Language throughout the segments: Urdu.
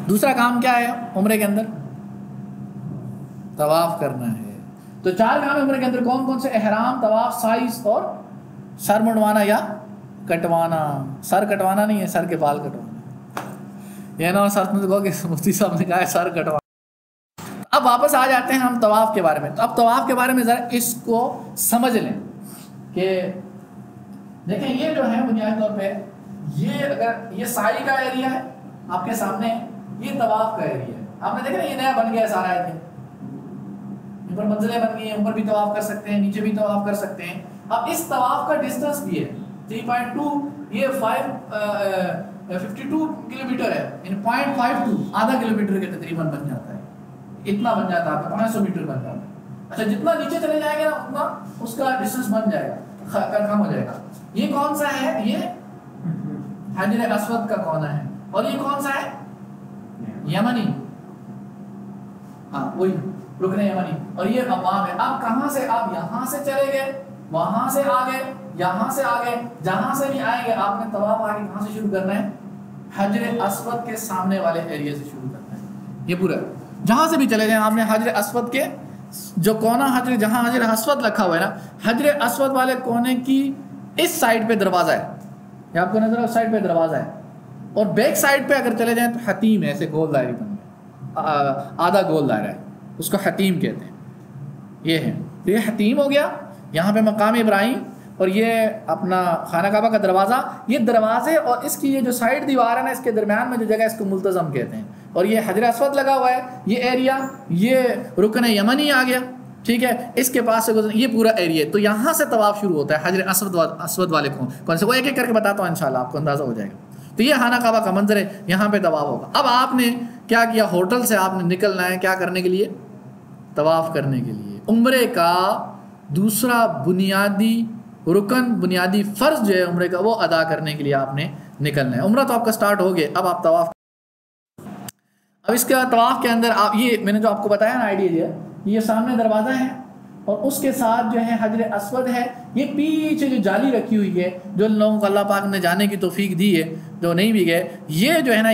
دوسرا کام کیا ہے عمرے کے اندر؟ طواف کرنا ہے. تو 4 کام عمرے کے اندر کون کون سے؟ احرام، طواف، سائز اور سر منڈوانا یا کٹوانا. سر کٹوانا نہیں ہے، سر کے بال کٹوانا. یہ نا سر میں کہو کہ مفتی صاحب نے کہا ہے سر کٹوانا. اب واپس آ جاتے ہیں ہم طواف کے بارے میں. تو اب طواف کے بارے میں ذرا اس کو سمجھ لیں کہ دیکھیں یہ جو ہے بنیادی طور پہ یہ اگر یہ سائی کا ایریا ہے آپ کے سامنے، یہ طواف کا ایریا ہے. آپ نے دیکھا نا یہ نیا بن گیا ہے سارا ایریا. اوپر منزلیں بن گئی ہیں، اوپر بھی طواف کر سکتے ہیں، نیچے بھی طواف کر سکتے ہیں. اب اس طواف کا ڈسٹنس بھی ہے 3.2، یہ 52 کلومیٹر ہے، یعنی 0.52 آدھا کلومیٹر کے تقریباً بن جاتا ہے. اتنا بن جاتا ہے، 500 میٹر بن جاتا ہے. اچھا جتنا نیچے چلے جائیں گے نا اتنا اس کا ڈسٹنس بن جائے گا، کم ہو جائے گا. یہ کون سا ہے؟ یہ حجر اسود کا کونا ہے. اور یہ کون سا ہے؟ یمنی. ہاں وہی رکن یمنی. اور یہ امام ہے. اب کہاں سے آپ یہاں سے چلے گئے، وہاں سے آگے، یہاں سے آگے، جہاں سے بھی آئیں گے آپ نے طواف آگے کہاں سے شروع کرنا ہے؟ حجر اسود کے سامنے والے ایریا سے شروع کرنا ہے. یہ پورا جہاں سے بھی چلے جائیں آپ نے حجر اسود کے جو کونا حجر، جہاں حجر اسود رکھا ہوا ہے نا، حجر اسود والے کونے کی اس سائڈ پہ دروازہ ہے. یہ آپ کو نظر ہے اس سائڈ پہ دروازہ ہے. اور بیک سائڈ پہ اگر چلے جائیں تو حتیم ہے، ایسے گول دائرے بن گئے، آدھا گول دائرہ ہے، اس کو حتیم کہتے ہیں. یہ ہے تو یہ حتیم ہو گیا. یہاں پہ مقام ابراہیم اور یہ اپنا خانہ کعبہ کا دروازہ. یہ دروازے اور اس کی یہ جو سائڈ دیوار ہے نا، اس کے درمیان میں جو جگہ اس کو ملتزم کہتے ہیں. اور یہ حجر اسود لگا ہوا ہے، یہ ایریا، یہ رکن یمنی آ گیا. ٹھیک ہے، اس کے پاس سے یہ پورا ایریا. تو یہاں سے طواف شروع ہوتا ہے حجر اسود والے کون سے، وہ ایک ایک کر کے بتاتا ہوں انشاءاللہ آپ کو اندازہ ہو جائے گا. تو یہ خانہ کعبہ کا منظر ہے، یہاں پہ طواف ہوگا. اب آپ نے کیا کیا؟ ہوٹل سے آپ نے نکلنا ہے کیا کرنے کے لیے؟ طواف کرنے کے لیے. عمرے کا دوسرا بنیادی رکن، بنیادی فرض جو ہے عمرے کا، وہ ادا کرنے کے لیے آپ نے نکلنا ہے. عمرہ تو آپ کا سٹارٹ ہو گیا. اب آپ طواف. اب اس کا طواف کے اندر آپ یہ میں نے جو آپ کو بتایا نا آئیڈیا جو ہے، یہ سامنے دروازہ ہے اور اس کے ساتھ جو ہے حجر اسود ہے. یہ پیچھے جو جالی رکھی ہوئی ہے، جو لوگوں کو اللہ پاک نے جانے کی توفیق دی ہے، جو نہیں بھی گئے، یہ جو ہے نا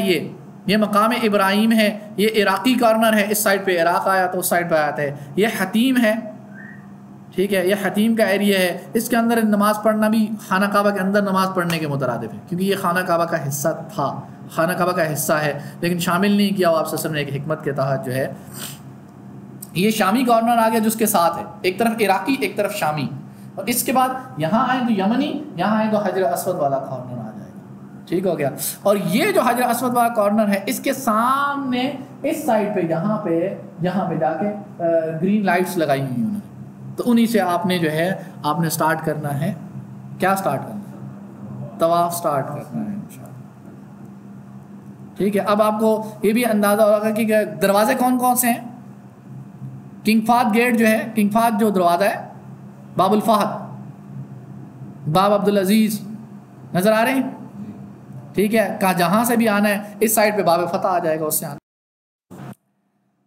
یہ مقام ابراہیم ہے. یہ عراقی کارنر ہے، اس سائڈ پہ عراق آیا تو اس سائڈ پہ آتا ہے. یہ حتیم ہے. ٹھیک ہے، یہ حتیم کا ایریا ہے. اس کے اندر نماز پڑھنا بھی خانہ کعبہ کے اندر نماز پڑھنے کے مترادف ہے، کیونکہ یہ خانہ کعبہ کا حصہ تھا، خانہ کعبہ کا حصہ ہے، لیکن شامل نہیں کیا. آپ صلی اللہ علیہ وسلم نے ایک حکمت کے تحت جو ہے یہ شامی کارنر آ گیا جس کے ساتھ ہے، ایک طرف عراقی ایک طرف شامی. اور اس کے بعد یہاں آئیں تو یمنی، یہاں آئیں تو حجر اسود والا کارنر آ جائے گا. ٹھیک ہو گیا. اور یہ جو حجر اسود والا کارنر ہے، اس کے سامنے اس سائڈ پہ یہاں پہ جا کے گرین لائٹس لگائی ہوئی انہوں نے. تو انہی سے آپ نے جو ہے آپ نے سٹارٹ کرنا ہے. کیا سٹارٹ کرنا ہے؟ طواف سٹارٹ کرنا ہے انشاءاللہ. ٹھیک ہے. اب آپ کو یہ بھی اندازہ ہوگا کہ دروازے کون کون سے ہیں. کنگ فہد گیٹ جو ہے، کنگ فہد جو دروازہ ہے، باب الفہد، باب عبدالعزیز نظر آ رہے ہیں. ٹھیک ہے، کہاں جہاں سے بھی آنا ہے اس سائڈ پہ باب فتح آ جائے گا، اس سے آنا.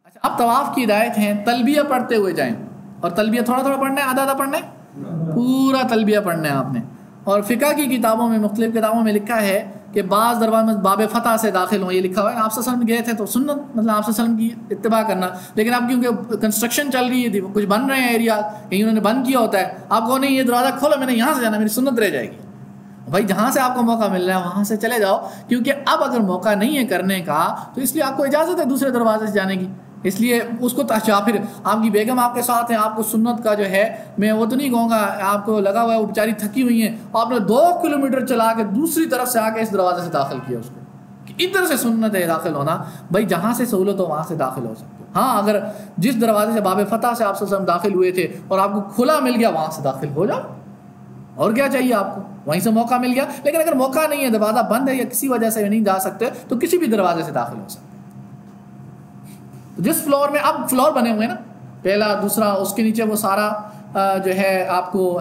اچھا اب طواف کی ہدایت ہے تلبیہ پڑھتے ہوئے جائیں. اور تلبیہ تھوڑا تھوڑا پڑھنا ہے، آدھا پڑھنا ہے، پورا تلبیہ پڑھنا ہے آپ نے. اور فقہ کی کتابوں میں، مختلف کتابوں میں لکھا ہے کہ بعض دروازے میں باب فتح سے داخل ہوں، یہ لکھا ہوا ہے. آپ صلی اللہ علیہ وسلم گئے تھے تو سنت، مطلب آپ صلی اللہ علیہ وسلم کی اتباع کرنا. لیکن اب کیونکہ کنسٹرکشن چل رہی ہے، کچھ بن رہے ہیں ایریا، کہیں انہوں نے بند کیا ہوتا ہے، آپ کو نہیں یہ دروازہ کھولو، میں نے یہاں سے جانا، میری سنت رہ جائے گی. بھائی جہاں سے آپ کو موقع مل رہا ہے وہاں سے چلے جاؤ، کیونکہ اب اگر موقع نہیں ہے کرنے کا تو اس لیے آپ کو اجازت ہے دوسرے دروازے سے جانے کی. اس لیے اس کو پھر آپ کی بیگم آپ کے ساتھ ہیں، آپ کو سنت کا جو ہے، میں وہ تو نہیں کہوں گا آپ کو لگا ہوا ہے، وہ بیچاری تھکی ہوئی ہیں، آپ نے 2 کلومیٹر چلا کے دوسری طرف سے آ کے اس دروازے سے داخل کیا اس کو، کہ ادھر سے سنت ہے داخل ہونا. بھائی جہاں سے سہولت ہو وہاں سے داخل ہو سکتے ہو. ہاں اگر جس دروازے سے باب فتح سے آپ صلی اللہ علیہ وسلم داخل ہوئے تھے اور آپ کو کھلا مل گیا وہاں سے داخل ہو جاؤ، اور کیا چاہیے آپ کو، وہیں سے موقع مل گیا. لیکن اگر موقع نہیں ہے، دروازہ بند ہے یا کسی وجہ سے نہیں جا سکتے، تو کسی بھی دروازے سے داخل ہو سکتے. جس فلور میں اب فلور بنے ہوئے ہیں نا، پہلا دوسرا، اس کے نیچے وہ سارا جو ہے آپ کو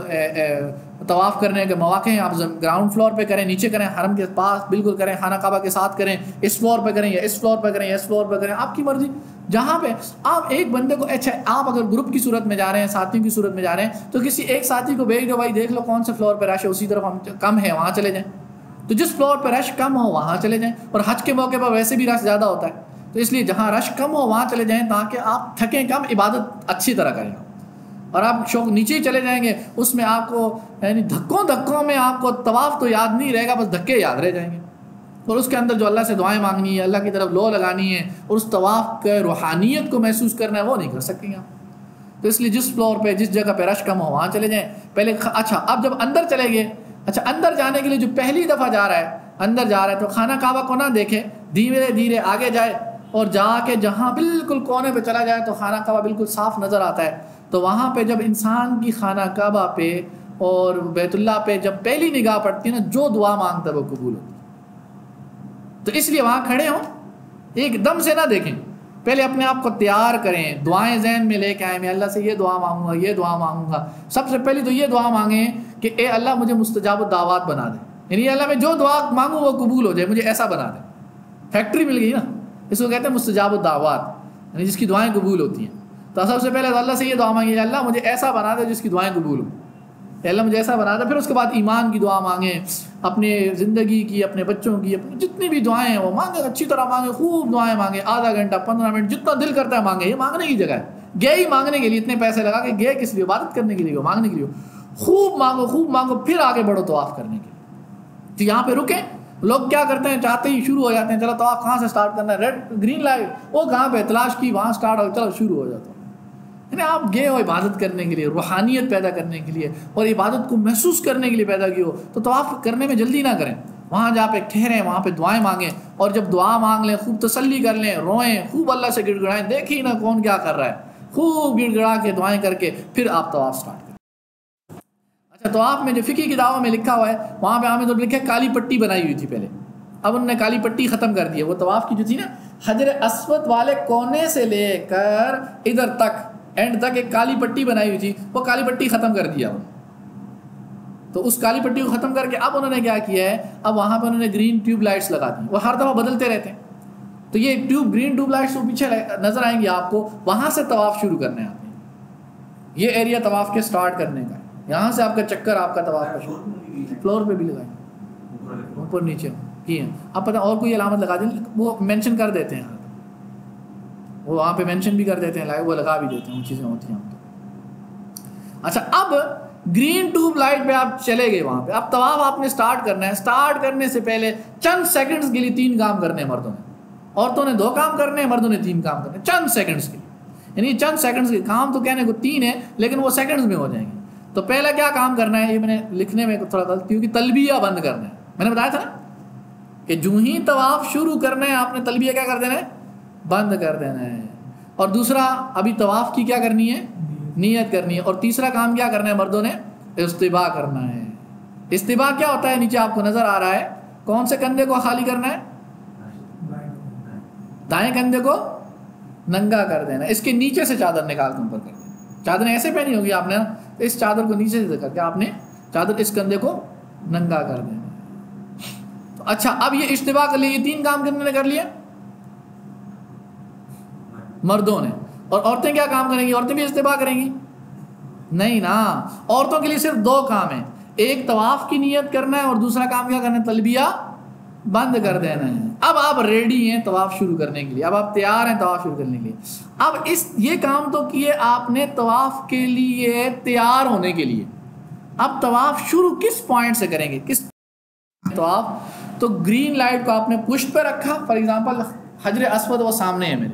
طواف کرنے کے مواقع ہیں. آپ گراؤنڈ فلور پہ کریں، نیچے کریں، حرم کے پاس بالکل کریں، خانہ کعبہ کے ساتھ کریں، اس فلور پہ کریں یا اس فلور پہ کریں یا اس فلور پہ کریں، آپ کی مرضی. جہاں پہ آپ ایک بندے کو، اچھا آپ اگر گروپ کی صورت میں جا رہے ہیں، ساتھیوں کی صورت میں جا رہے ہیں، تو کسی ایک ساتھی کو بھیج دو، بھائی دیکھ لو کون سے فلور پہ رش ہے، اسی طرف ہم کم ہے وہاں چلے جائیں. تو جس فلور پہ رش کم ہو وہاں چلے جائیں. اور حج کے موقع پر ویسے بھی رش زیادہ ہوتا ہے، تو اس لیے جہاں رش کم ہو وہاں چلے جائیں تاکہ آپ تھکیں کم، عبادت اچھی طرح کریں. اور آپ شوق نیچے ہی چلے جائیں گے اس میں آپ کو یعنی دھکوں میں آپ کو طواف تو یاد نہیں رہے گا، بس دھکے یاد رہ جائیں گے. اور اس کے اندر جو اللہ سے دعائیں مانگنی ہے، اللہ کی طرف لو لگانی ہے اور اس طواف کے روحانیت کو محسوس کرنا ہے، وہ نہیں کر سکیں گے آپ. تو اس لیے جس فلور پہ جس جگہ پہ رش کم ہو وہاں چلے جائیں پہلے. اچھا اب جب اندر چلے گئے، اچھا اندر جانے کے لیے جو پہلی دفعہ جا رہا ہے اندر جا رہا ہے تو خانہ کعبہ کو نہ دیکھے، دھیرے دھیرے آگے جائے اور جا کے جہاں بالکل کونے پہ چلا جائے تو خانہ کعبہ بالکل صاف نظر آتا ہے. تو وہاں پہ جب انسان کی خانہ کعبہ پہ اور بیت اللہ پہ جب پہلی نگاہ پڑتی ہے نا، جو دعا مانگتا ہے وہ قبول ہوتی ہے. تو اس لیے وہاں کھڑے ہوں ایک دم سے نہ دیکھیں، پہلے اپنے آپ کو تیار کریں، دعائیں ذہن میں لے کے آئیں. میں اللہ سے یہ دعا مانگوں گا، یہ دعا مانگوں گا. سب سے پہلی تو یہ دعا مانگیں کہ اے اللہ مجھے مستجاب الدعوات بنا دے، یعنی اللہ میں جو دعا مانگوں وہ قبول ہو جائے، مجھے ایسا بنا دے. فیکٹری مل گئی نا، اس کو کہتے ہیں مستجاب الدعوات، یعنی جس کی دعائیں قبول ہوتی ہیں. تو سب سے پہلے تو اللہ سے یہ دعا مانگیں اللہ مجھے ایسا بنا دے جس کی دعائیں قبول ہوں، اللہ مجھے ایسا بنا دے. پھر اس کے بعد ایمان کی دعا مانگیں، اپنے زندگی کی، اپنے بچوں کی، اپنی جتنی بھی دعائیں ہیں وہ مانگیں، اچھی طرح مانگیں، خوب دعائیں مانگیں، آدھا گھنٹہ 15 منٹ جتنا دل کرتا ہے مانگیں. یہ مانگنے کی جگہ ہے، گئے ہی مانگنے کے لیے، اتنے پیسے لگا کے گئے کس لیے؟ عبادت کرنے کے لیے، مانگنے کے لیے. خوب مانگو خوب مانگو، پھر آگے بڑھو طواف کرنے کے لیے. تو یہاں پہ رکیں. لوگ کیا کرتے ہیں، چاہتے ہی شروع ہو جاتے ہیں، چلو طواف کہاں سے سٹارٹ کرنا ہے، ریڈ گرین لائٹ وہ کہاں پہ تلاش کی، وہاں سٹارٹ ہو، چلو شروع ہو جاتا. یعنی آپ گئے ہو عبادت کرنے کے لیے، روحانیت پیدا کرنے کے لیے اور عبادت کو محسوس کرنے کے لیے پیدا کی ہو، تو طواف کرنے میں جلدی نہ کریں. وہاں جا پہ ٹھہریں، وہاں پہ دعائیں مانگیں اور جب دعا مانگ لیں خوب تسلی کر لیں، روئیں خوب، اللہ سے گڑ گڑائیں، دیکھیں نا کون کیا کر رہا ہے، خوب گڑ گڑا کے دعائیں کر کے پھر آپ طواف سٹارٹ کریں. اچھا طواف میں جو فقہ کتابوں میں لکھا ہوا ہے وہاں پہ ہمیں تو لکھا ہے کالی پٹی بنائی ہوئی تھی پہلے، اب انہوں نے کالی پٹی ختم کر دی ہے. وہ طواف کی جو تھی نا حجر اسود والے کونے سے لے کر ادھر تک اینڈ تک ایک کالی پٹی بنائی ہوئی تھی، وہ کالی پٹی ختم کر دیا. تو اس کالی پٹی کو ختم کر کے اب انہوں نے کیا کیا ہے، اب وہاں پہ انہوں نے گرین ٹیوب لائٹس لگا دی، وہ ہر دفعہ بدلتے رہتے ہیں. تو یہ گرین ٹیوب لائٹس پیچھے نظر آئیں گی آپ کو، وہاں سے طواف شروع کرنے آپ نے. یہ ایریا طواف کے سٹارٹ کرنے کا ہے، یہاں سے آپ کا چکر آپ کا طواف کا شروع. فلور پہ بھی لگائیں، اوپر نیچے کی ہیں. آپ پتہ اور کوئی علامت لگا دیں، وہ مینشن کر دیتے ہیں، وہ وہاں پہ مینشن بھی کر دیتے ہیں، وہ لگا بھی دیتے ہیں، وہ چیزیں ہوتی ہیں. اچھا اب گرین ٹیوب لائٹ پہ آپ چلے گئے، وہاں پہ اب طواف آپ نے سٹارٹ کرنا ہے. سٹارٹ کرنے سے پہلے چند سیکنڈز کے لیے 3 کام کرنے ہیں مردوں نے، عورتوں نے 2 کام کرنے ہیں، مردوں نے 3 کام کرنے ہیں چند سیکنڈز کے لیے. یعنی چند سیکنڈز کے کام تو کہنے کو 3 ہیں لیکن وہ سیکنڈز میں ہو جائیں گے. تو پہلا کیا کام کرنا ہے، یہ میں نے لکھنے میں تھوڑا تھا کیونکہ تلبیہ بند کرنا ہے. میں نے بتایا تھا نا کہ جو ہی طواف شروع کرنا ہے آپ نے تلبیہ کیا کر دینا ہے، بند کر دینا ہے. اور دوسرا ابھی طواف کی کیا کرنی ہے، نیت کرنی ہے. اور تیسرا کام کیا کرنا ہے مردوں نے، استباء کرنا ہے. استباء کیا ہوتا ہے، نیچے آپ کو نظر آ رہا ہے، کون سے کندھے کو خالی کرنا ہے، دائیں کندھے کو ننگا کر دینا. اس کے نیچے سے چادر نکال کے اوپر کر دینا. چادر ایسے پہنی ہوگی آپ نے، اس چادر کو نیچے سے کر کے آپ نے چادر اس کندھے کو ننگا کر دینا. تو اچھا اب یہ استباء کر لیے، یہ 3 کام کتنے نے کر لیے، مردوں نے. اور عورتیں کیا کام کریں گی، عورتیں بھی استباء کریں گی؟ نہیں نا، عورتوں کے لیے صرف 2 کام ہیں، ایک طواف کی نیت کرنا ہے اور دوسرا کام کیا کرنا ہے، تلبیہ بند کر دینا ہے. اب آپ ریڈی ہیں طواف شروع کرنے کے لیے، اب آپ تیار ہیں طواف شروع کرنے کے لیے. اب یہ کام تو کیے آپ نے طواف کے لیے تیار ہونے کے لیے. اب طواف شروع کس پوائنٹ سے کریں گے، کس طواف؟ تو گرین لائٹ کو آپ نے پشت پہ رکھا، فار ایگزامپل حجر اسود وہ سامنے ہے میرے،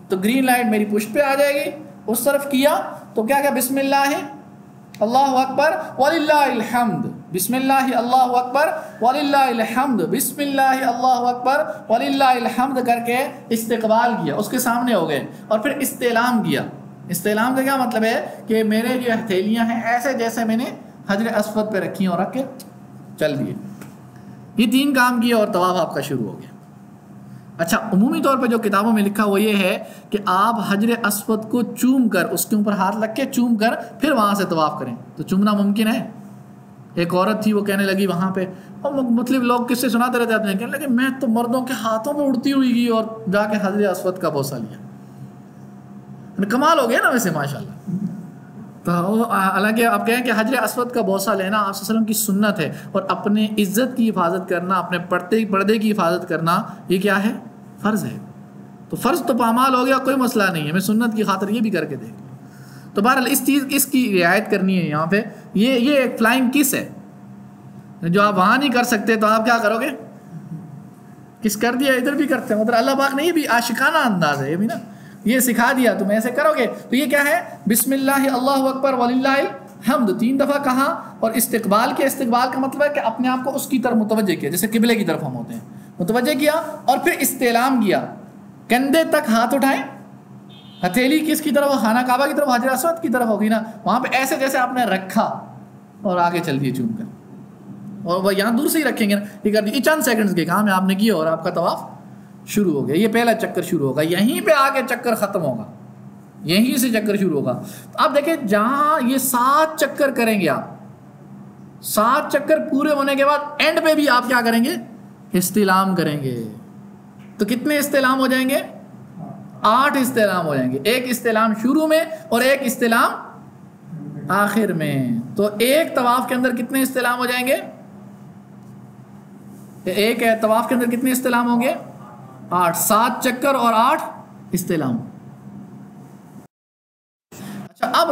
تو گرین لائٹ میری پشت پہ آ جائے گی. اس طرف کیا تو کیا بسم اللہ ہے اللہ اکبر وللہ الحمد، بسم اللہ اللہ اکبر وللہ الحمد، بسم اللہ اللہ اکبر وللہ الحمد کر کے استقبال کیا، اس کے سامنے ہو گئے. اور پھر استعلام کیا. استعلام کا کیا مطلب ہے کہ میرے جو ہتھیلیاں ہیں ایسے جیسے میں نے حجر اسود پہ رکھی اور رکھ کے چل دیے. یہ 3 کام کیے اور طواف آپ کا شروع ہو گیا. اچھا عمومی طور پہ جو کتابوں میں لکھا وہ یہ ہے کہ آپ حجر اسود کو چوم کر، اس کے اوپر ہاتھ رکھ کے چوم کر پھر وہاں سے طواف کریں. تو چومنا ممکن ہے. ایک عورت تھی وہ کہنے لگی وہاں پہ، اور مطلب لوگ کس سے سناتے رہتے اپنے، کہنے لگے میں تو مردوں کے ہاتھوں میں اڑتی ہوئی گئی اور جا کے حجر اسود کا بوسہ لیا. کمال ہو گیا نا ویسے ماشاء اللہ. تو حالانکہ آپ کہیں کہ حجر اسود کا بوسہ لینا آپ صلی اللہ علیہ وسلم کی سنت ہے، اور اپنے عزت کی حفاظت کرنا، اپنے پردے کی حفاظت کرنا یہ کیا ہے، فرض ہے. تو فرض تو پامال ہو گیا، کوئی مسئلہ نہیں ہے، میں سنت کی خاطر یہ بھی کر کے دیکھ لوں۔ تو بہرحال اس کی رعایت کرنی ہے یہاں پہ۔ یہ ایک فلائنگ کس ہے، جو آپ وہاں نہیں کر سکتے تو آپ کیا کرو گے، کس کر دیا ادھر بھی کرتے ہیں، مطلب اللہ پاک نے یہ بھی عاشقانہ انداز ہے، یہ بھی نا، یہ سکھا دیا تم ایسے کرو گے۔ تو یہ کیا ہے، بسم اللہ اللہ اکبر وللہ الحمد 3 دفعہ کہا، اور استقبال کا مطلب ہے کہ اپنے آپ کو اس کی طرف متوجہ کیا، جیسے قبلے کی طرف ہم ہوتے ہیں، متوجہ کیا، اور پھر استعلام کیا، کندھے تک ہاتھ اٹھائے، ہتھیلی کس کی طرف، خانہ کعبہ کی طرف، حجر اسود کی طرف ہوگی نا، وہاں پہ ایسے جیسے آپ نے رکھا اور آگے چل دیے چوم کر، اور وہ یہاں دور سے ہی رکھیں گے نا، یہ کر دیے، چند سیکنڈز کے کام ہے آپ نے کیا اور آپ کا طواف شروع ہو گیا۔ یہ پہلا چکر شروع ہوگا، یہیں پہ آگے چکر ختم ہوگا، یہیں سے چکر شروع ہوگا۔ تو آپ دیکھیں جہاں یہ 7 چکر کریں گے، آپ 7 چکر پورے ہونے کے بعد اینڈ پہ بھی آپ کیا کریں گے، استعلام کریں گے۔ تو کتنے استعلام ہو جائیں گے، 8 استعلام ہو جائیں گے، ایک استعلام شروع میں اور ایک استعلام آخر میں۔ تو ایک طواف کے اندر کتنے استعلام ہو جائیں گے، ایک طواف کے اندر کتنے استعلام ہوں گے، 8، 7 چکر اور 8 استعلام۔ اچھا، اب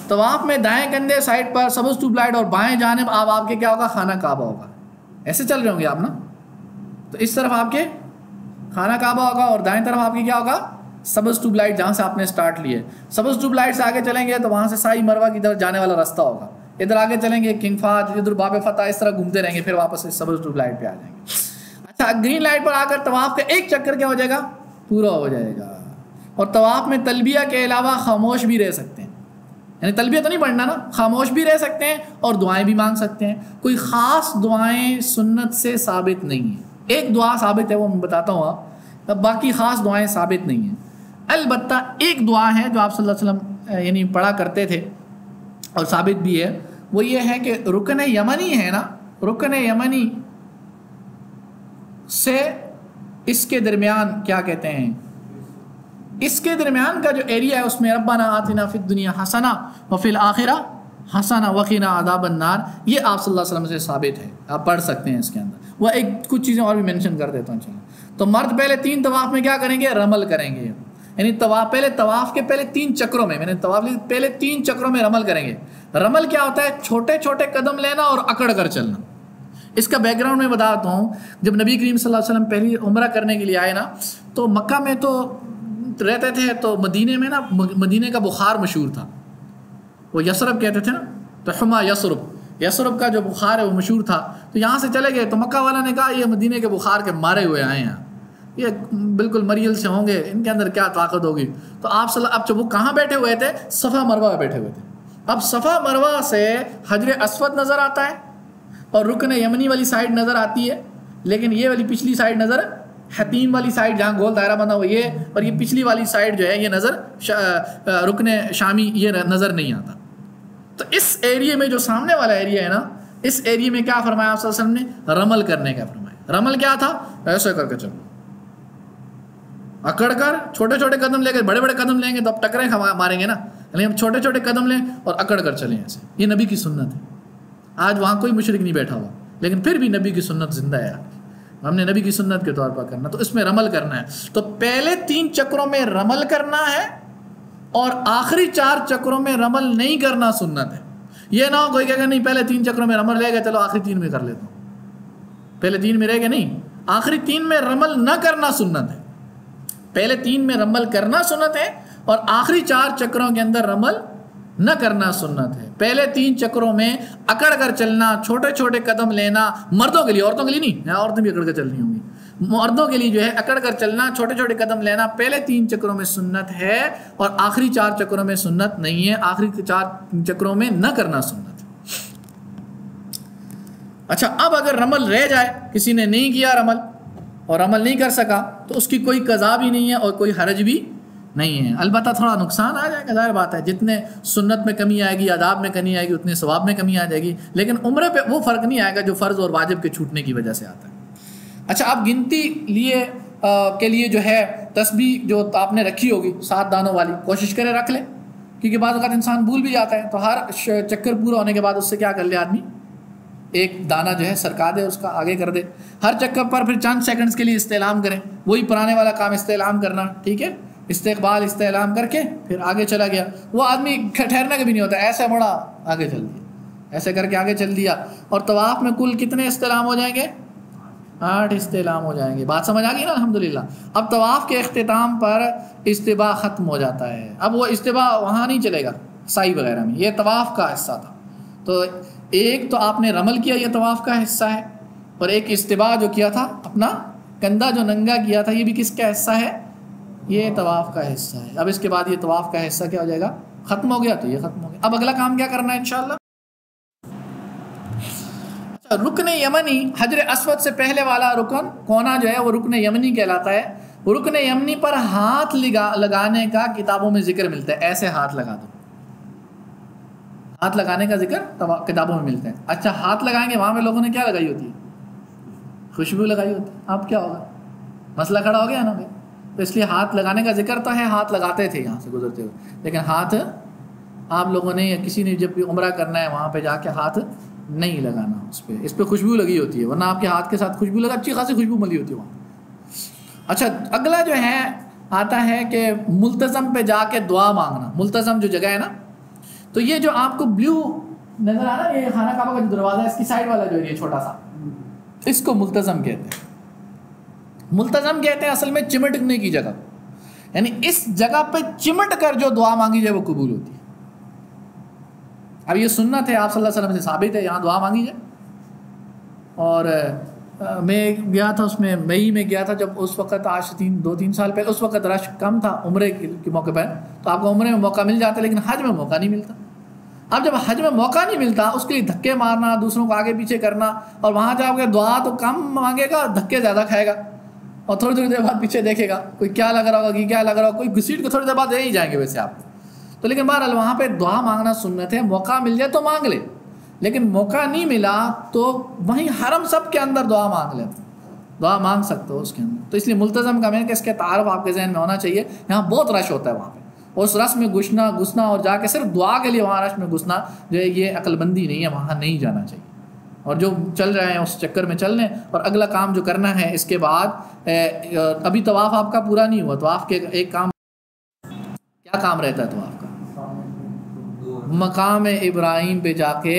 طواف میں دائیں کندھے سائڈ پر سبز ٹیوب لائٹ، اور بائیں جانب آپ کے کیا ہوگا، خانہ کعبہ ہوگا، ایسے چل رہے ہوں گے آپ نا، تو اس طرف آپ کے خانہ کعبہ ہوگا اور دائیں طرف آپ کی کیا ہوگا، سبز ٹیوب لائٹ، جہاں سے آپ نے سٹارٹ لی ہے۔ سبز ٹیوب لائٹ سے آگے چلیں گے تو وہاں سے سائی مروہ کی طرف جانے والا رستہ ہوگا، ادھر آگے چلیں گے کنگ فہد، ادھر باب فتح، اس طرح گھومتے رہیں گے، پھر واپس سبز ٹیوب لائٹ پہ آ جائیں گے۔ اچھا، گرین لائٹ پر آ کر طواف کا ایک چکر کیا ہو جائے گا، پورا ہو جائے گا۔ اور طواف میں تلبیہ کے علاوہ خاموش بھی رہ سکتے ہیں، یعنی تلبیہ تو نہیں پڑھنا نا، خاموش بھی رہ سکتے ہیں اور دعائیں بھی مانگ سکتے ہیں۔ کوئی خاص دعائیں سنت سے ثابت نہیں ہیں، ایک دعا ثابت ہے، وہ میں بتاتا ہوں آپ، باقی خاص دعائیں ثابت نہیں ہیں۔ البتہ ایک دعا ہے جو آپ صلی اللہ علیہ وسلم یعنی پڑھا کرتے تھے اور ثابت بھی ہے، وہ یہ ہے کہ رکن یمنی ہے نا، رکن یمنی سے اس کے درمیان کیا کہتے ہیں، اس کے درمیان کا جو ایریا ہے اس میں ربنا آتنا فی الدنیا حسنہ وفی الآخرہ حسنہ وقنا عذاب النار، یہ آپ صلی اللہ علیہ وسلم سے ثابت ہے، آپ پڑھ سکتے ہیں اس کے اندر۔ وہ ایک کچھ چیزیں اور بھی مینشن کر دیتا ہوں۔ چلیں، تو مرد پہلے 3 طواف میں کیا کریں گے، رمل کریں گے، یعنی طواف کے پہلے 3 چکروں میں، میں نے طواف پہلے 3 چکروں میں رمل کریں گے۔ رمل کیا ہوتا ہے، چھوٹے چھوٹے قدم لینا اور اکڑ کر چلنا۔ اس کا بیک گراؤنڈ میں بتاتا ہوں، جب نبی کریم صلی اللہ علیہ وسلم پہلی عمرہ کرنے کے لیے آئے نا، تو مکہ میں تو رہتے تھے، تو مدینے میں نا، مدینے کا بخار مشہور تھا، وہ یثرب کہتے تھے نا، تو حما یثرب کا جو بخار ہے وہ مشہور تھا۔ تو یہاں سے چلے گئے تو مکہ والا نے کہا یہ مدینے کے بخار کے مارے ہوئے آئے ہیں، یہ بالکل مریل سے ہوں گے، ان کے اندر کیا طاقت ہوگی۔ تو آپ اب جب وہ کہاں بیٹھے ہوئے تھے، صفا مروہ بیٹھے ہوئے تھے۔ اب صفا مروہ سے حجر اسود نظر آتا ہے اور رکن یمنی والی سائڈ نظر آتی ہے، لیکن یہ والی پچھلی سائڈ نظر، حتیم والی سائڈ جہاں گول دائرہ بنا ہوا یہ، اور یہ پچھلی والی سائڈ جو ہے یہ نظر رکن شامی یہ نظر نہیں آتا۔ تو اس ایریے میں جو سامنے والا ایریا ہے نا، اس ایریے میں کیا فرمایا آپ صلی اللہ علیہ وسلم نے، رمل کرنے کا فرمایا۔ رمل کیا تھا، ایسے کر کے چلو، اکڑ کر چھوٹے چھوٹے قدم لے کے، بڑے بڑے قدم لیں گے تو اب ٹکریں ماریں گے نا، لیکن ہم چھوٹے چھوٹے قدم لیں اور اکڑ کر چلیں ایسے، یہ نبی کی سنت ہے۔ آج وہاں کوئی مشرک نہیں بیٹھا ہوا، لیکن پھر بھی نبی کی سنت زندہ ہے، ہم نے نبی کی سنت کے طور پر کرنا، تو اس میں رمل کرنا ہے۔ تو پہلے 3 چکروں میں رمل کرنا ہے اور آخری 4 چکروں میں رمل نہیں کرنا سنت ہے۔ یہ نہ ہو کوئی کہے گا نہیں پہلے 3 چکروں میں رمل رہ گیا، چلو آخری 3 میں کر لیتا ہوں، پہلے 3 میں رہ گیا، نہیں، آخری 3 میں رمل نہ کرنا سنت ہے۔ پہلے 3 میں رمل کرنا سنت ہے اور آخری 4 چکروں کے اندر رمل نہ کرنا سنت ہے۔ پہلے 3 چکروں میں اکڑ کر چلنا، چھوٹے چھوٹے قدم لینا، مردوں کے لیے، عورتوں کے لیے نہیں، عورتیں بھی اکڑ کر چلنی ہوں گی، مردوں کے لیے جو ہے اکڑ کر چلنا، چھوٹے چھوٹے قدم لینا پہلے 3 چکروں میں سنت ہے اور آخری 4 چکروں میں سنت نہیں ہے، آخری 4 چکروں میں نہ کرنا سنت ہے۔ اچھا، اب اگر رمل رہ جائے، کسی نے نہیں کیا رمل اور عمل نہیں کر سکا، تو اس کی کوئی قضا بھی نہیں ہے اور کوئی حرج بھی نہیں ہے۔ البتہ تھوڑا نقصان آ جائے گا، ظاہر بات ہے، جتنے سنت میں کمی آئے گی، آداب میں کمی آئے گی، اتنے ثواب میں کمی آ جائے گی، لیکن عمرے پہ وہ فرق نہیں آئے گا جو فرض اور واجب کے چھوٹنے کی وجہ سے آتا ہے۔ اچھا، اب گنتی کے لیے جو ہے تسبیح جو آپ نے رکھی ہوگی 7 دانوں والی، کوشش کرے رکھ لیں، کیونکہ بعض اوقات انسان بھول بھی جاتا ہے، تو ہر چکر پورا ہونے کے بعد اس سے کیا کر لے آدمی، ایک دانہ جو ہے سرکا دے، اس کا آگے کر دے، ہر چکر پر پھر چند سیکنڈز کے لیے استعلام کریں، وہی پرانے والا کام استعلام کرنا، ٹھیک ہے، استقبال استعلام کر کے پھر آگے چلا گیا. وہ آدمی ٹھہرنا کبھی نہیں ہوتا، ایسے مڑا آگے چل دیا، ایسے کر کے آگے چل دیا. اور طواف میں کل کتنے استعلام ہو جائیں گے؟ 8 استعلام ہو جائیں گے. بات سمجھ آ گئی نا الحمدللہ. اب طواف کے اختتام پر استباء ختم ہو جاتا ہے. اب وہ استباء وہاں نہیں چلے گا سعی وغیرہ میں، یہ طواف کا حصہ تھا. تو ایک تو آپ نے رمل کیا، یہ طواف کا حصہ ہے، اور ایک استباء جو کیا تھا، اپنا کندھا جو ننگا کیا تھا، یہ بھی کس کا حصہ ہے؟ یہ طواف کا حصہ ہے. اب اس کے بعد یہ طواف کا حصہ کیا ہو جائے گا؟ ختم ہو گیا. تو یہ ختم ہو گیا. اب اگلا کام کیا کرنا ہے انشاءاللہ؟ رکن یمنی، حجر اسود سے پہلے والا رکن کونا جو ہے وہ رکن یمنی کہلاتا ہے. رکن یمنی پر ہاتھ لگانے کا کتابوں میں ذکر ملتا ہے. ایسے ہاتھ لگا دو، ہاتھ لگانے کا ذکر کتابوں میں ملتا ہے. اچھا ہاتھ لگائیں گے، وہاں پہ لوگوں نے کیا لگائی ہوتی ہے؟ خوشبو لگائی ہوتی ہے. اب کیا ہوگا؟ مسئلہ کھڑا ہو گیا نا. تو اس لیے ہاتھ لگانے کا ذکر تو ہے، ہاتھ لگاتے تھے یہاں سے گزرتے ہوئے، لیکن ہاتھ آپ لوگوں نے یا کسی نے جب بھی عمرہ کرنا ہے وہاں پہ جا کے ہاتھ نہیں لگانا. اس پہ خوشبو لگی ہوتی ہے، ورنہ آپ کے ہاتھ کے ساتھ خوشبو لگا، اچھی خاصی خوشبو ملی ہوتی ہے وہاں. اچھا اگلا جو ہے آتا ہے کہ ملتزم پہ جا کے دعا مانگنا. ملتزم جو جگہ ہے نا، تو یہ جو آپ کو بلیو نظر آ رہا ہے، یہ خانہ کعبہ کا جو دروازہ ہے، اس کی سائڈ والا جو ہے یہ چھوٹا سا، اس کو ملتزم کہتے ہیں. ملتزم کہتے ہیں اصل میں چمٹنے کی جگہ، یعنی اس جگہ پہ چمٹ کر جو دعا مانگی جائے وہ قبول ہوتی ہے. اب یہ سنت ہے، آپ صلی اللہ علیہ وسلم سے ثابت ہے، یہاں دعا مانگی جائے. اور میں گیا تھا، اس میں مئی میں گیا تھا، جب اس وقت آج 2-3 سال پہلے، اس وقت رش کم تھا عمرے کے موقع پر، تو آپ کو عمرے میں موقع مل جاتا، لیکن حج میں موقع نہیں ملتا. اب جب حج میں موقع نہیں ملتا، اس کے لیے دھکے مارنا، دوسروں کو آگے پیچھے کرنا، اور وہاں جا کے دعا تو کم مانگے گا، دھکے زیادہ کھائے گا، اور تھوڑی تھوڑی دیر بعد پیچھے دیکھے گا کوئی کیا لگ رہا ہوگا، کہ کیا لگ رہا ہوگا، کوئی گھسیٹ کے تھوڑی دیر بعد دے ہی جائیں گے ویسے آپ. تو لیکن بہرحال وہاں پہ دعا مانگنا سنت ہے. موقع مل جائے تو مانگ لے، لیکن موقع نہیں ملا تو وہیں حرم سب کے اندر دعا مانگ لے، دعا مانگ سکتے ہو اس کے اندر. تو اس لیے ملتزم کا میں کہ اس کے تعارف آپ کے ذہن میں ہونا چاہیے. یہاں بہت رش ہوتا ہے وہاں پہ، اس رش میں گھسنا اور جا کے صرف دعا کے لیے وہاں رش میں گھسنا جو ہے یہ عقل بندی نہیں ہے، وہاں نہیں جانا چاہیے. اور جو چل رہے ہیں اس چکر میں چل لیں. اور اگلا کام جو کرنا ہے اس کے بعد، ابھی طواف آپ کا پورا نہیں ہوا. طواف کے ایک کام، کیا کام رہتا ہے طواف کا؟ مقام ابراہیم پہ جا کے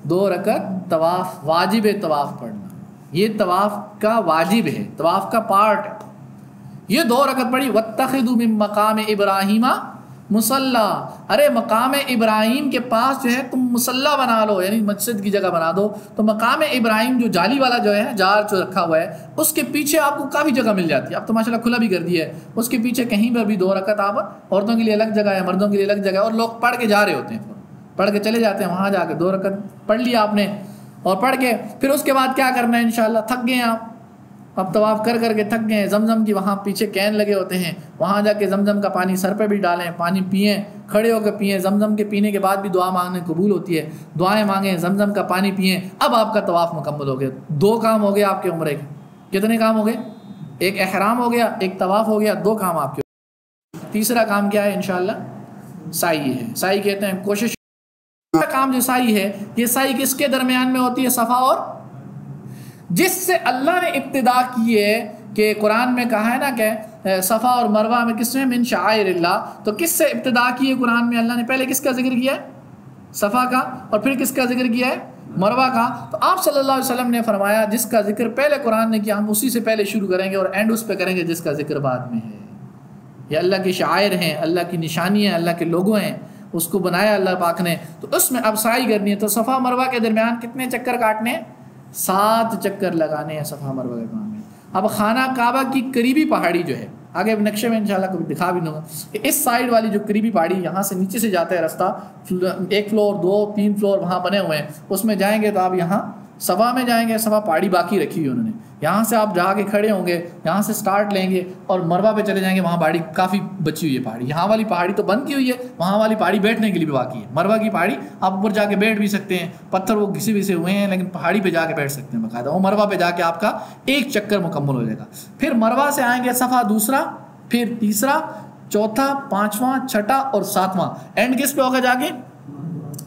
2 رکعت طواف، واجب طواف پڑھنا. یہ طواف کا واجب ہے، طواف کا پارٹ ہے. یہ 2 رکعت پڑھی. واتخذوا من مقام ابراہیم مصلی، ارے مقام ابراہیم کے پاس جو ہے تم مصلی بنا لو، یعنی مسجد کی جگہ بنا دو. تو مقام ابراہیم جو جالی والا جو ہے، جار جو رکھا ہوا ہے، اس کے پیچھے آپ کو کافی جگہ مل جاتی ہے. اب تو ماشاءاللہ کھلا بھی کر دیا ہے. اس کے پیچھے کہیں پر بھی 2 رکعت آپ، عورتوں کے لیے الگ جگہ ہے، مردوں کے لیے الگ جگہ ہے، اور لوگ پڑھ کے جا رہے ہوتے ہیں، پڑھ کے چلے جاتے ہیں. وہاں جا کے 2 رکعت پڑھ لیا آپ نے، اور پڑھ کے پھر اس کے بعد کیا کرنا ہے انشاءاللہ؟ تھک گئے آپ، اب طواف کر کے تھک گئے. زمزم کی وہاں پیچھے کین لگے ہوتے ہیں، وہاں جا کے زمزم کا پانی سر پہ بھی ڈالیں، پانی پئیں، کھڑے ہو کے پئیں. زمزم کے پینے کے بعد بھی دعا مانگنے قبول ہوتی ہے. دعائیں مانگیں، زمزم کا پانی پئیں. اب آپ کا طواف مکمل ہو گیا. 2 کام ہو گئے آپ کے عمرے کے. کتنے کام ہو گئے؟ ایک احرام ہو گیا، ایک طواف ہو گیا، 2 کام آپ کے. تیسرا کام کیا ہے انشاءاللہ؟ سعی ہے. سعی کہتے ہیں کوشش کام. جو سعی ہے، یہ سعی کس کے درمیان میں ہوتی ہے؟ صفا اور، جس سے اللہ نے ابتدا کی ہے کہ قرآن میں کہا ہے نا کہ صفا اور مروہ میں کس میں من شعائر اللہ. تو کس سے ابتدا کی ہے قرآن میں؟ اللہ نے پہلے کس کا ذکر کیا ہے؟ صفا کا. اور پھر کس کا ذکر کیا ہے؟ مروہ کا. تو آپ صلی اللہ علیہ وسلم نے فرمایا جس کا ذکر پہلے قرآن نے کیا، ہم اسی سے پہلے شروع کریں گے، اور اینڈ اس پہ کریں گے جس کا ذکر بعد میں ہے. یہ اللہ کی شعائر ہیں، اللہ کی نشانی ہیں، اللہ کے لوگوں ہیں، اس کو بنایا اللہ پاک نے. تو اس میں اب سعی کرنی ہے. تو صفا مروہ کے درمیان کتنے چکر کاٹنے ہیں؟ 7 چکر لگانے ہیں صفا مروہ کے کام میں. اب خانہ کعبہ کی قریبی پہاڑی جو ہے، آگے نقشے میں انشاءاللہ کبھی دکھا بھی دوں گا، کہ اس سائیڈ والی جو قریبی پہاڑی، یہاں سے نیچے سے جاتا ہے رستہ، 1 فلور 2 3 فلور وہاں بنے ہوئے ہیں، اس میں جائیں گے تو آپ یہاں صفا میں جائیں گے. صفا پہاڑی باقی رکھی ہوئی انہوں نے، یہاں سے آپ جا کے کھڑے ہوں گے، یہاں سے سٹارٹ لیں گے اور مروہ پہ چلے جائیں گے. وہاں پہاڑی کافی بچی ہوئی ہے پہاڑی. یہاں والی پہاڑی تو بند کی ہوئی ہے، وہاں والی پہاڑی بیٹھنے کے لیے بھی باقی ہے. مروہ کی پہاڑی آپ اوپر جا کے بیٹھ بھی سکتے ہیں، پتھر وہ گھسے وسے ہوئے ہیں، لیکن پہاڑی پہ جا کے بیٹھ سکتے ہیں باقاعدہ. وہ مروہ پہ جا کے آپ کا 1 چکر مکمل ہو جائے گا. پھر مروہ سے آئیں گے صفا دوسرا، پھر تیسرا، چوتھا، 5واں، 6واں اور 7واں. اینڈ کس پہ ہوگا جا کے؟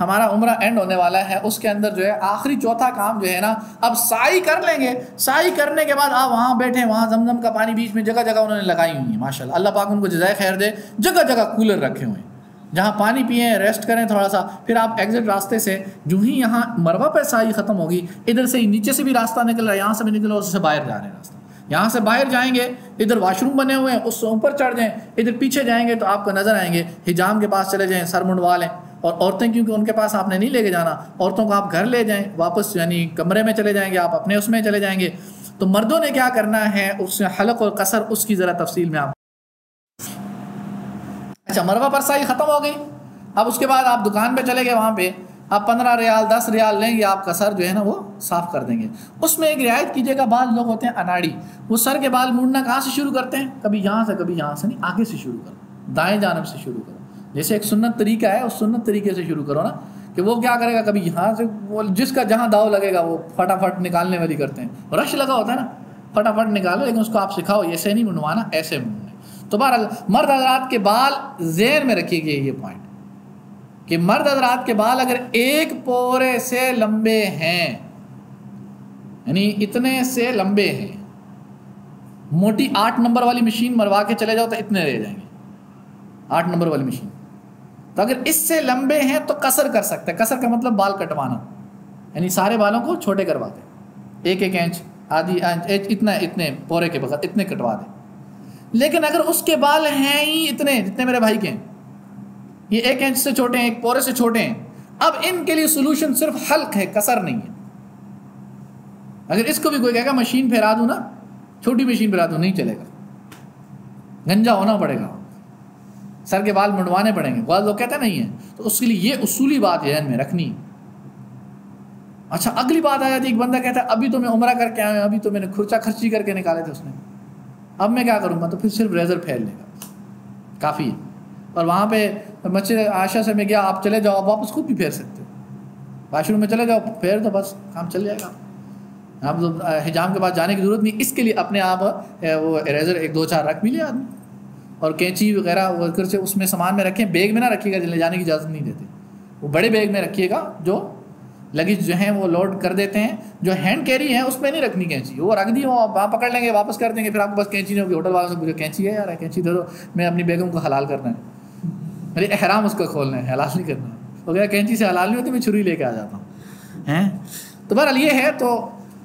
ہمارا عمرہ اینڈ ہونے والا ہے، اس کے اندر جو ہے آخری چوتھا کام جو ہے نا، اب سائی کر لیں گے. سائی کرنے کے بعد آپ وہاں بیٹھیں، وہاں زمزم کا پانی بیچ میں جگہ جگہ انہوں نے لگائی ہوئی ہیں ماشاءاللہ، اللہ پاک ان کو جزائے خیر دے. جگہ جگہ کولر رکھے ہوئے ہیں جہاں پانی پئیں، ریسٹ کریں تھوڑا سا. پھر آپ ایگزٹ راستے سے جو ہی یہاں مروہ پہ سائی ختم ہوگی، ادھر سے نیچے سے بھی راستہ نکل رہا ہے، یہاں سے بھی نکل رہا ہے، اس سے باہر جا رہے ہیں راستہ. یہاں سے باہر جائیں گے، ادھر واش روم بنے ہوئے ہیں، اس سے اوپر چڑھ جائیں. ادھر پیچھے جائیں گے تو آپ کو نظر آئیں گے حجام کے پاس چلے جائیں، سر منڈوا لیں. اور عورتیں کیونکہ ان کے پاس آپ نے نہیں لے کے جانا، عورتوں کو آپ گھر لے جائیں واپس، یعنی کمرے میں چلے جائیں گے، آپ اپنے اس میں چلے جائیں گے. تو مردوں نے کیا کرنا ہے، اس حلق اور قصر، اس کی ذرا تفصیل میں آپ. اچھا، مروہ پر سائی ختم ہو گئی. اب اس کے بعد آپ دکان پہ چلے گئے، وہاں پہ آپ 15 ریال 10 ریال لیں گے، آپ کا سر جو ہے نا وہ صاف کر دیں گے. اس میں ایک رعایت کیجیے گا، بعض لوگ ہوتے ہیں اناڑی، وہ سر کے بال مونڈنا کہاں سے شروع کرتے ہیں، کبھی یہاں سے کبھی یہاں سے، نہیں، آگے سے شروع کرو، دائیں جانب سے شروع کرو. جیسے ایک سنت طریقہ ہے، اس سنت طریقے سے شروع کرو نا. کہ وہ کیا کرے گا، کبھی یہاں سے، وہ جس کا جہاں داؤ لگے گا وہ فٹافٹ نکالنے والی کرتے ہیں، رش لگا ہوتا ہے نا، فٹافٹ نکالو. لیکن اس کو آپ سکھاؤ ایسے نہیں منڈوانا، ایسے منڈوانا. تو بہرحال مرد حضرات کے بال ذہن میں رکھیے گئے یہ پوائنٹ کہ مرد حضرات کے بال اگر ایک پورے سے لمبے ہیں، یعنی اتنے سے لمبے ہیں، موٹی 8 نمبر والی مشین مروا کے چلے جاؤ تو اتنے رہ جائیں گے، 8 نمبر والی مشین. تو اگر اس سے لمبے ہیں تو قصر کر سکتے ہیں. قصر کا مطلب بال کٹوانا، یعنی سارے بالوں کو چھوٹے کروا دیں، 1 انچ، آدھی انچ، اتنے پورے کے بغیر اتنے کٹوا دیں. لیکن اگر اس کے بال ہیں ہی اتنے جتنے میرے بھائی کے ہیں، یہ 1 انچ سے چھوٹے ہیں، 1 پورے سے چھوٹے ہیں، اب ان کے لیے سولوشن صرف حلق ہے، قصر نہیں ہے. اگر اس کو بھی کوئی کہے گا مشین پھیرا دوں نا، چھوٹی مشین پھیرا دوں، نہیں چلے گا، گنجا ہونا پڑے گا، سر کے بال منڈوانے پڑیں گے. بعض لوگ کہتے ہیں نہیں ہے. تو اس کے لیے یہ اصولی بات ذہن میں رکھنی. اچھا، اگلی بات آ جاتی ہے، ایک بندہ کہتا ہے ابھی تو میں عمرہ کر کے آیا ہوں، ابھی تو میں نے خرچی کر کے نکالے تھے اس نے، اب میں کیا کروں گا؟ تو پھر صرف ریزر پھیر لے گا، کافی ہے. اور وہاں پہ مسجد عائشہ سے میں گیا، آپ چلے جاؤ، آپ واپس خود بھی پھیر سکتے ہو، واش روم میں چلے جاؤ، پھیر تو بس کام چل جائے گا. آپ حجام کے پاس جانے کی ضرورت نہیں. اس کے لیے اپنے آپ وہ ریزر 1 2 4 رکھ بھی لیا آدمی، اور کینچی وغیرہ وہ کر سے اس میں سامان میں رکھیں. بیگ میں نہ رکھیے گا، لے جانے کی اجازت نہیں دیتے. وہ بڑے بیگ میں رکھیے گا، جو لگیج جو ہیں وہ لوڈ کر دیتے ہیں. جو ہینڈ کیری ہے اس میں نہیں رکھنی کینچی، وہ رکھ دی ہو، وہاں پکڑ لیں گے، واپس کر دیں گے. پھر آپ کو بس کینچی نہیں ہوگی. ہوٹل والوں سے پوچھو کینچی ہے یار، کینچی دے دو، میں اپنی بیگم کو حلال کرنا ہے، میرے احرام اس کو کھولنا ہے، حلال نہیں کرنا ہے. وہ کہا کینچی سے حلال نہیں ہوتی، میں چھری لے کے آ جاتا ہوں. تو بہرحال یہ ہے. تو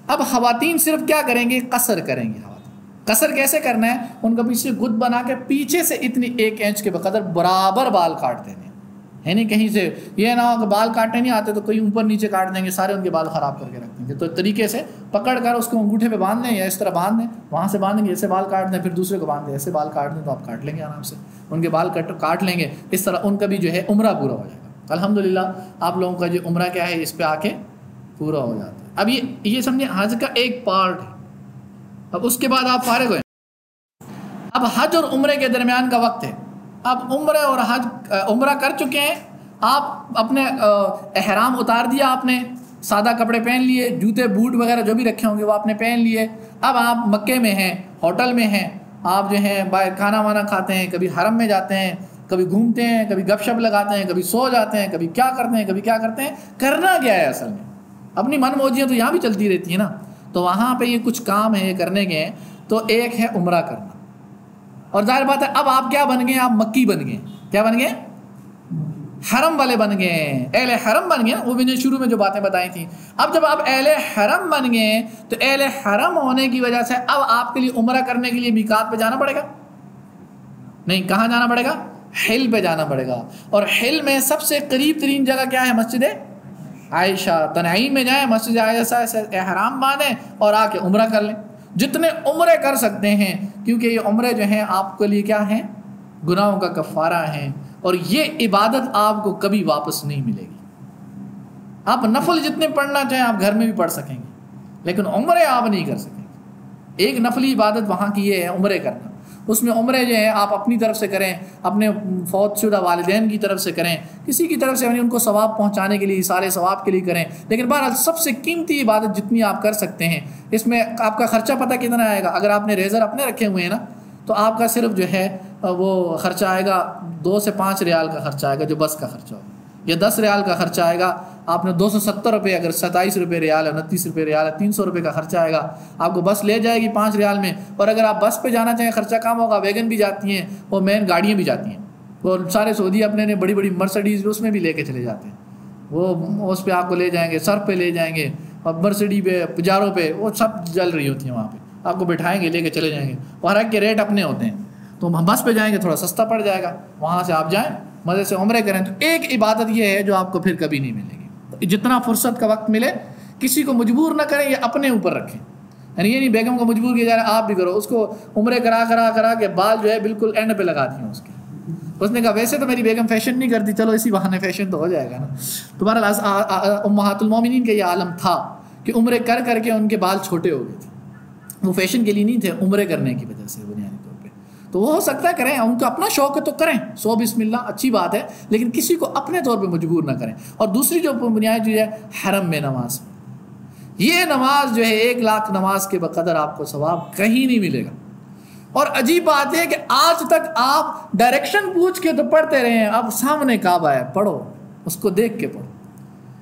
اب خواتین صرف کیا کریں گے؟ قصر کریں گے. قصر کیسے کرنا ہے؟ ان کا پیچھے گد بنا کے پیچھے سے اتنی 1 انچ کے بقدر برابر بال کاٹ دینے، یعنی کہیں سے یہ نہ ہو کہ بال کاٹنے نہیں آتے تو کوئی اوپر نیچے کاٹ دیں گے، سارے ان کے بال خراب کر کے رکھ دیں گے. تو طریقے سے پکڑ کر اس کو انگوٹھے پہ باندھ دیں، یا اس طرح باندھ دیں، وہاں سے باندھیں گے، ایسے بال کاٹ دیں، پھر دوسرے کو باندھ دیں، ایسے بال کاٹ دیں، تو آپ کاٹ لیں گے آرام سے، ان کے بال کاٹ لیں گے. اس طرح ان کا بھی جو ہے عمرہ پورا ہو جائے گا. الحمدللہ آپ لوگوں کا جو عمرہ کیا ہے، اس پہ آ کے پورا ہو جاتا ہے. اب یہ سمجھیں حج کا ایک پارٹ ہے. اب اس کے بعد آپ فارغ ہوئے. اب حج اور عمرے کے درمیان کا وقت ہے. اب عمرے اور حج، عمرہ کر چکے ہیں آپ، اپنے احرام اتار دیا آپ نے، سادہ کپڑے پہن لیے، جوتے بوٹ وغیرہ جو بھی رکھے ہوں گے وہ آپ نے پہن لیے. اب آپ مکے میں ہیں، ہوٹل میں ہیں، آپ جو ہیں باہر کھانا وانا کھاتے ہیں، کبھی حرم میں جاتے ہیں، کبھی گھومتے ہیں، کبھی گپ شپ لگاتے ہیں، کبھی سو جاتے ہیں، کبھی کیا کرتے ہیں، کبھی کیا کرتے ہیں. کرنا کیا ہے اصل میں؟ اپنی من موجیاں تو یہاں بھی چلتی رہتی ہیں نا. تو وہاں پہ یہ کچھ کام ہے کرنے کے ہیں. تو ایک ہے عمرہ کرنا، اور ظاہر بات ہے اب آپ کیا بن گئے؟ آپ مکی بن گئے. کیا بن گئے؟ حرم والے بن گئے، اہل حرم بن گئے. وہ میں نے شروع میں جو باتیں بتائی تھیں. اب جب آپ اہل حرم بن گئے تو اہل حرم ہونے کی وجہ سے اب آپ کے لیے عمرہ کرنے کے لیے میقات پہ جانا پڑے گا. نہیں، کہاں جانا پڑے گا؟ حل پہ جانا پڑے گا. اور حل میں سب سے قریب ترین جگہ کیا ہے؟ مسجد عائشہ. تنعیم میں جائیں، مسجد عائشہ سے احرام باندھیں اور آ کے عمرہ کر لیں، جتنے عمرے کر سکتے ہیں. کیونکہ یہ عمرے جو ہیں آپ کے لیے کیا ہیں؟ گناہوں کا کفارہ ہیں. اور یہ عبادت آپ کو کبھی واپس نہیں ملے گی. آپ نفل جتنے پڑھنا چاہیں آپ گھر میں بھی پڑھ سکیں گے، لیکن عمرے آپ نہیں کر سکیں گے. ایک نفلی عبادت وہاں کی یہ ہے عمرے کرنا. اس میں عمرے جو ہے آپ اپنی طرف سے کریں، اپنے فوت شدہ والدین کی طرف سے کریں، کسی کی طرف سے، یعنی ان کو ثواب پہنچانے کے لیے، سارے ثواب کے لیے کریں. لیکن بہرحال سب سے قیمتی عبادت جتنی آپ کر سکتے ہیں، اس میں آپ کا خرچہ پتہ کتنا آئے گا؟ اگر آپ نے ریزر اپنے رکھے ہوئے ہیں نا، تو آپ کا صرف جو ہے وہ خرچہ آئے گا 2 سے 5 ریال کا خرچہ آئے گا، جو بس کا خرچہ ہوگا. یا 10 ریال کا خرچہ آئے گا، آپ نے 270 روپے، اگر 27 روپے ریال ہے، 29 روپے ریال ہے، 300 روپے کا خرچہ آئے گا، آپ کو بس لے جائے گی 5 ریال میں. اور اگر آپ بس پہ جانا چاہیں خرچہ کم ہوگا، ویگن بھی جاتی ہیں اور مین گاڑیاں بھی جاتی ہیں، اور سارے سعودی اپنے نے بڑی بڑی مرسڈیز اس میں بھی لے کے چلے جاتے ہیں، وہ اس پہ آپ کو لے جائیں گے، سرف پہ لے جائیں گے، اور مرسڈی پہ، پجاروں پہ، وہ سب جل رہی ہوتی ہیں وہاں پہ، آپ کو بٹھائیں گے، لے کے چلے جائیں گے، اور ہر ایک کے ریٹ اپنے ہوتے ہیں. تو ہم بس پہ جائیں گے تھوڑا سستا پڑ جائے گا، وہاں سے آپ جائیں مزے سے عمرے کریں. تو ایک عبادت یہ ہے جو آپ کو پھر کبھی نہیں ملے گی. تو جتنا فرصت کا وقت ملے کسی کو مجبور نہ کریں، یہ اپنے اوپر رکھیں. یعنی یہ نہیں بیگم کو مجبور کیا جا رہا ہے آپ بھی کرو، اس کو عمرے کرا کے بال جو ہے بالکل اینڈ پہ لگا دیے اس کے. اس نے کہا ویسے تو میری بیگم فیشن نہیں کرتی، چلو اسی بہانے فیشن تو ہو جائے گا نا. تو بہرحال امہات المومنین کا یہ عالم تھا کہ عمرے کر کے ان کے بال چھوٹے ہو گئے تھے، وہ فیشن کے لیے نہیں تھے، عمرے کرنے کی وجہ سے بنیادی طور پہ. تو وہ ہو سکتا ہے کریں، ان کا اپنا شوق ہے تو کریں، سو بسم اللہ، اچھی بات ہے، لیکن کسی کو اپنے طور پہ مجبور نہ کریں. اور دوسری جو بنیاد جو ہے حرم میں نماز، یہ نماز جو ہے 1 لاکھ نماز کے بقدر آپ کو ثواب کہیں نہیں ملے گا. اور عجیب بات ہے کہ آج تک آپ ڈائریکشن پوچھ کے تو پڑھتے رہے ہیں، اب سامنے کعبہ ہے، پڑھو، اس کو دیکھ کے پڑھو.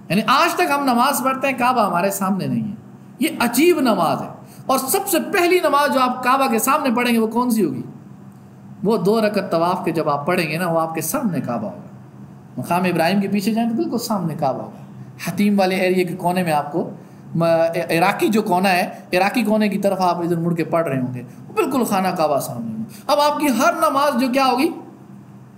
یعنی آج تک ہم نماز پڑھتے ہیں، کعبہ ہمارے سامنے نہیں ہے. یہ عجیب نماز ہے. اور سب سے پہلی نماز جو آپ کعبہ کے سامنے پڑھیں گے وہ کون سی ہوگی؟ وہ 2 رکعت طواف کے جب آپ پڑھیں گے نا، وہ آپ کے سامنے کعبہ ہوگا. مقام ابراہیم کے پیچھے جائیں تو بالکل سامنے کعبہ ہوگا. حتیم والے ایریے کے کونے میں آپ کو، عراقی جو کونا ہے، عراقی کونے کی طرف آپ ادھر مڑ کے پڑھ رہے ہوں گے، بالکل خانہ کعبہ سامنے ہوں. اب آپ کی ہر نماز جو کیا ہوگی؟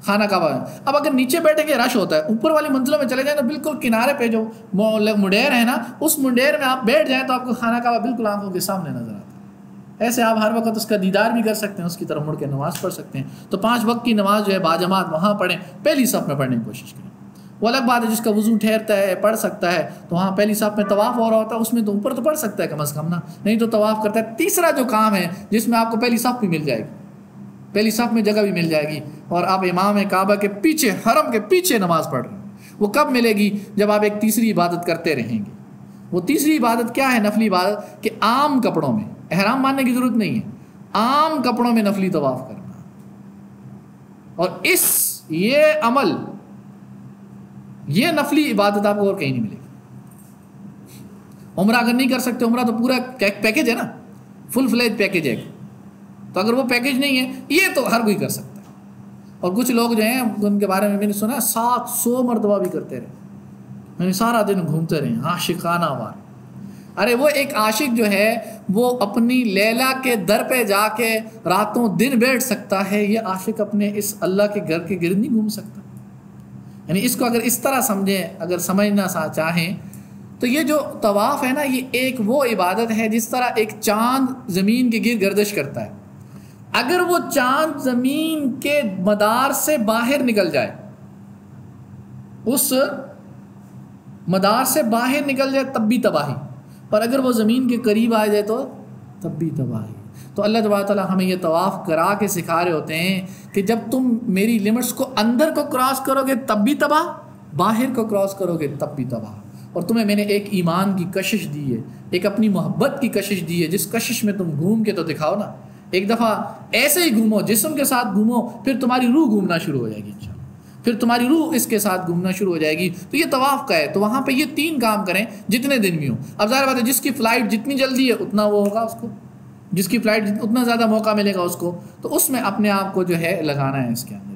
خانہ کعبہ ہے. اب اگر نیچے بیٹھیں گے رش ہوتا ہے، اوپر والی منزلوں میں چلے جائیں تو بالکل کنارے پہ جو منڈیر ہے نا، اس منڈیر میں آپ بیٹھ جائیں تو آپ کو خانہ کعبہ بالکل آنکھوں کے سامنے نظر آتا ہے. ایسے آپ ہر وقت اس کا دیدار بھی کر سکتے ہیں، اس کی طرف مڑ کے نماز پڑھ سکتے ہیں. تو 5 وقت کی نماز جو ہے باجماعت وہاں پڑھیں، پہلی صف میں پڑھنے کی کوشش کریں. وہ الگ بات ہے جس کا وضو ٹھہرتا ہے پڑھ سکتا ہے، تو وہاں پہلی صف میں طواف ہو رہا ہوتا ہے، اس میں تو اوپر تو پڑھ سکتا ہے کم از کم نا، نہیں تو طواف کرتا ہے. تیسرا جو کام ہے جس میں آپ کو پہلی صف بھی مل جائے گی، پہلی صف میں جگہ بھی مل جائے گی، اور آپ امام کعبہ کے پیچھے، حرم کے پیچھے نماز پڑھ رہے ہیں. وہ کب ملے گی؟ جب آپ ایک تیسری عبادت کرتے رہیں گے. وہ تیسری عبادت کیا ہے؟ نفلی عبادت، کہ عام کپڑوں میں، احرام باندھنے کی ضرورت نہیں ہے، عام کپڑوں میں نفلی طواف کرنا. اور یہ عمل، یہ نفلی عبادت آپ کو اور کہیں نہیں ملے گی. عمرہ اگر نہیں کر سکتے، عمرہ تو پورا پیکیج ہے نا، فل فلیج پیکیج ہے. تو اگر وہ پیکیج نہیں ہے، یہ تو ہر کوئی کر سکتا ہے. اور کچھ لوگ جو ہیں ان کے بارے میں میں نے سنا 700 مرتبہ بھی کرتے رہے، یعنی سارا دن گھومتے رہے، عاشقانہ وار. ارے وہ ایک عاشق جو ہے وہ اپنی لیلا کے در پہ جا کے راتوں دن بیٹھ سکتا ہے، یہ عاشق اپنے اس اللہ کے گھر کے گرد نہیں گھوم سکتا. یعنی اس کو اگر اس طرح سمجھیں، اگر سمجھنا چاہیں تو یہ جو طواف ہے نا، یہ ایک وہ عبادت ہے جس طرح ایک چاند زمین کے گرد گردش کرتا ہے. اگر وہ چاند زمین کے مدار سے باہر نکل جائے، اس مدار سے باہر نکل جائے تب بھی تباہی، اور اگر وہ زمین کے قریب آ جائے تو تب بھی تباہی. تو اللہ تبارک تعالیٰ ہمیں یہ طواف کرا کے سکھا رہے ہوتے ہیں کہ جب تم میری لمٹس کو اندر کو کراس کرو گے تب بھی تباہ، باہر کو کراس کرو گے تب بھی تباہ. اور تمہیں میں نے ایک ایمان کی کشش دی ہے، ایک اپنی محبت کی کشش دی ہے، جس کشش میں تم گھوم کے تو دکھاؤ نا. ایک دفعہ ایسے ہی گھومو، جسم کے ساتھ گھومو، پھر تمہاری روح گھومنا شروع ہو جائے گی انشاءاللہ، پھر تمہاری روح اس کے ساتھ گھومنا شروع ہو جائے گی. تو یہ طواف کا ہے. تو وہاں پہ یہ 3 کام کریں جتنے دن بھی ہوں. اب ظاہر بات ہے جس کی فلائٹ جتنی جلدی ہے اتنا وہ ہوگا اس کو، جس کی فلائٹ اتنا زیادہ موقع ملے گا اس کو، تو اس میں اپنے آپ کو جو ہے لگانا ہے اس کے اندر.